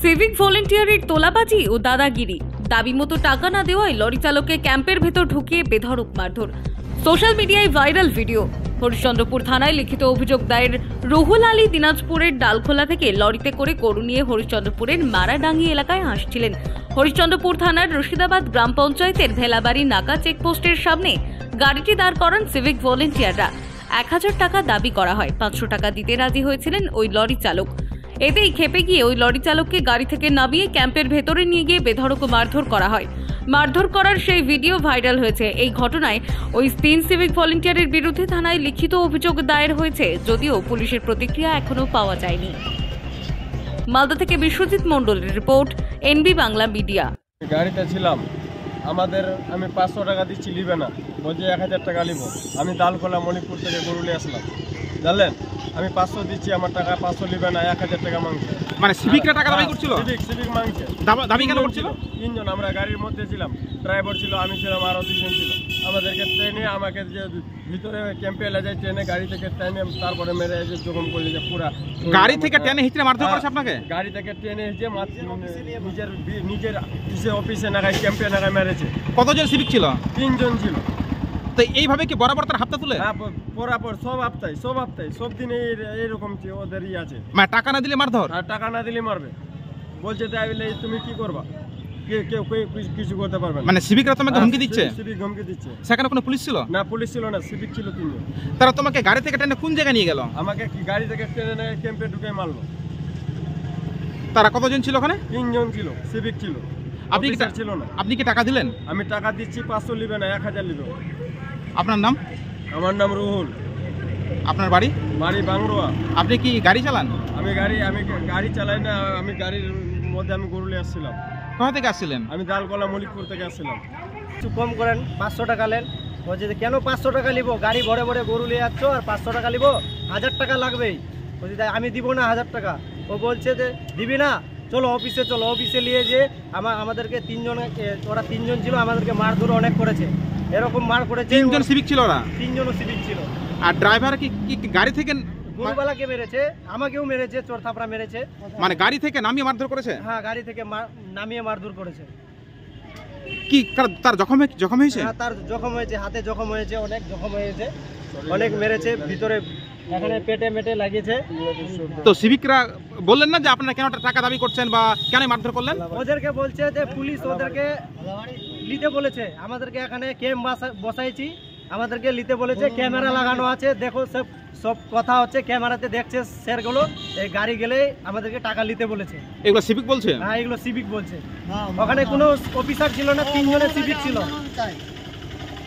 Civic ভলেন্টিয়ারের তোলাবাজি ও দাদাগিরি, দাবি মতো টাকা না দেওয়ায় লরি চালককে ক্যাম্পের ভেতর ঢুকিয়ে বেধড়ক মারধর। সোশ্যাল মিডিয়ায় ভাইরাল ভিডিও। হরিশ্চন্দ্রপুর থানায় লিখিত অভিযোগ দায়ের। রুহুল আলী দিনাজপুরের ডালখোলা থেকে লরিতে করে গরু নিয়ে হরিশ্চন্দ্রপুরের মারাডাঙ্গি এলাকায় আসছিলেন। হরিশ্চন্দ্রপুর থানার রশিদাবাদ গ্রাম পঞ্চায়েতের ভেলাবাড়ি নাকা চেকপোস্টের সামনে গাড়িটি দাঁড় করান সিভিক ভলেন্টিয়াররা। 1000 টাকা দাবি করা হয়। 500 টাকা দিতে রাজি হয়েছিলেন ওই লরি চালক। এতেই খেপে গিয়ে ওই লরি চালককে গাড়ি থেকে নামিয়ে ক্যাম্পের ভেতরে নিয়ে গিয়ে বেধড়ক মারধর করা হয়। মারধর করার সেই ভিডিও ভাইরাল হয়েছে। এই ঘটনায় ওই 3 সিভিক ভলেন্টিয়ারের বিরুদ্ধে থানায় লিখিত অভিযোগ দায়ের হয়েছে, যদিও পুলিশের প্রতিক্রিয়া এখনো পাওয়া যায়নি। মালদা থেকে বিশ্বজিৎ মণ্ডলের রিপোর্ট, এনবি বাংলা মিডিয়া। গাড়িতে ছিলাম, আমি 500 টাকা দিচ্ছি, নিবে না, বলছে 1000 টাকা নিব। আমি দালখোলা মণিপুর থেকে গরুলে আসলাম, জানলেন, আমি 500 দিচ্ছি, আমার টাকা 500 নিবে না, 1000 টাকা মাংছে। মানে সিভিকরা টাকা দাবি করছিল? সিভিক মাংছে। দাবি কেন করছিল? 3 জন, আমরা গাড়ির মধ্যে ছিলাম, ড্রাইভার ছিল, আমি ছিলাম, আরো 2 জন ছিল। আমাদেরকে ট্রেনে, আমাকে যে ভিতরে ক্যাম্পে এলে যায়, ট্রেনে গাড়ি থেকে ট্রেনে তারপরে মেরে এসে যখন করলে যে পুরা গাড়ি থেকে ট্রেনে হিচড়ে মারধর করেছে আপনাকে? গাড়ি থেকে ট্রেনে এসে নিজের অফিসে নাগায় ক্যাম্পে নাগায় মেরেছে। কতজন সিভিক ছিল? 3 জন ছিল। তো এইভাবে কি বরাবর তার হাতটা তুলে? হ্যাঁ, বরাবর সব হপ্তায় সব দিনে এইরকম ওদেরই আছে। মানে টাকা না দিলে মারধর? আর টাকা না দিলে মারবে, বলছে তাইলে তুমি কি করবা, কেউ কিছু করতে পারবে না। মানে সিভিকরা তোমাকে হুমকি দিচ্ছে? সিভিক হুমকি দিচ্ছে। সেখানে কোনো পুলিশ ছিল না? পুলিশ ছিল না, সিভিক ছিল 3 জন। তারা তোমাকে গাড়ি থেকে টেনে কোন জায়গায় নিয়ে গেল? আমাকে কি গাড়ি থেকে টেনে ক্যাম্পে ঢুকে মারলো। তারা কতজন ছিল ওখানে? 3 জন ছিল, সিভিক ছিল। আপনি কি ছিল না? আপনি কি টাকা দিলেন? আমি টাকা দিচ্ছি, 500 নিবে না, 1000 নিবে। আপনার নাম? আমার নাম রুহুল। আপনার বাড়ি? বাড়ি বাংরোয়া। আপনি কি গাড়ি চালান? আমি গাড়ি চালাই না, আমি গাড়ির মধ্যে আমি গরুলে আসছিলাম। কোথা থেকে আসছিলেন? আমি দালকোলা মলিকপুর থেকে আসছিলাম। কিছু কম করেন, 500 টাকা নেন। বলছে যে কেন 500 টাকা নিবো, গাড়ি ভরে ভরে গরু নিয়ে যাচ্ছ আর 500 টাকা নিবো, 1000 টাকা লাগবেই। বলছি তাই আমি দিব না 1000 টাকা। ও বলছে যে দিবি না, চলো অফিসে চলো। অফিসে নিয়ে যে আমাদেরকে 3 জন, ওরা 3 জন ছিল, আমাদেরকে মারধর অনেক করেছে। এরকম মার করেছে। 3 জন সিভিক ছিল? ওরা 3 জনও সিভিক ছিল। আর ড্রাইভার কি গাড়ি থেকে? গরুবালাকে মেরেছে, আমাকেও মেরেছে, চোর থাপড়া মেরেছে। মানে গাড়ি থেকে নামিয়ে মারধর করেছে? হ্যাঁ, গাড়ি থেকে নামিয়ে মারধর করেছে। কি তার জখম হয়েছে? হ্যাঁ, তার জখম হয়েছে, হাতে জখম হয়েছে, অনেক জখম হয়েছে, অনেক মেরেছে, ভিতরে এখানে পেটে মেটে লাগিয়েছে। তো সিভিকরা বললেন না যে আপনারা কেন টাকা দাবি করছেন বা কেন মারধর করলেন? ওদেরকে বলছে যে পুলিশ ওদেরকে নিতে বলেছে, আমাদেরকে এখানে ক্যাম্প বসাইছি, আমাদেরকে নিতে বলেছে, ক্যামেরা লাগানো আছে, দেখো সব কথা হচ্ছে, ক্যামেরাতে দেখছে স্যারগুলো। এই গাড়ি গেলে আমাদেরকে টাকা নিতে বলেছে। এগুলো সিভিক বলছে? হ্যাঁ, এগুলো সিভিক বলছে। ওখানে কোনো অফিসার ছিল না, 3 জনের সিভিক ছিল।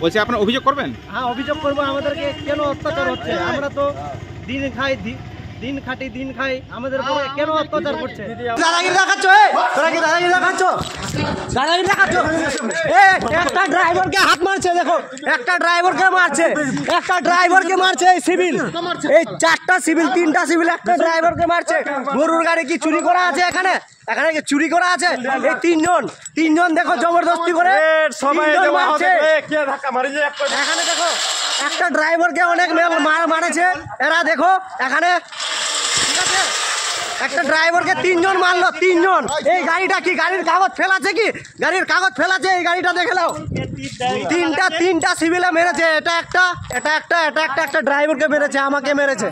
বলছে আপনারা অভিযোগ করবেন? হ্যাঁ, অভিযোগ করবো। আমাদেরকে কেন অত্যাচার হচ্ছে? আমরা তো দিন খাই, দিন খাটি, দিন খাই, আমাদের উপরে কেন অত্যাচার করছে? দাদাগিরি দেখাচ্ছ? তোরা কি দাদাগিরি দেখাচ্ছ? দাদাগিরি দেখাচ্ছ? একটা ড্রাইভারকে হাত মারছে, দেখো, একটা ড্রাইভারকে মারছে, এই সিভিল, এই 4টা সিভিল, 3টা সিভিল, একটা ড্রাইভারকে মারছে। গরুর গাড়ি কি চুরি করা আছে এখানে? কি চুরি করা আছে? এই 3 জন দেখো জবরদস্তি করে সবাই মারছে। এখানে দেখো একটা ড্রাইভারকে অনেক মারেছে এরা, দেখো এখানে, ঠিক আছে, একটা ড্রাইভারকে 3 জন মারলো, 3 জন। এই গাড়িটা কি, গাড়ির কাগজ ফেলাছে কি? গাড়ির কাগজ ফেলাছে, এই গাড়িটা দেখে নাও। 3টা সিভিলে মেরেছে, এটা একটা ড্রাইভারকে মেরেছে, আমাকে মেরেছে।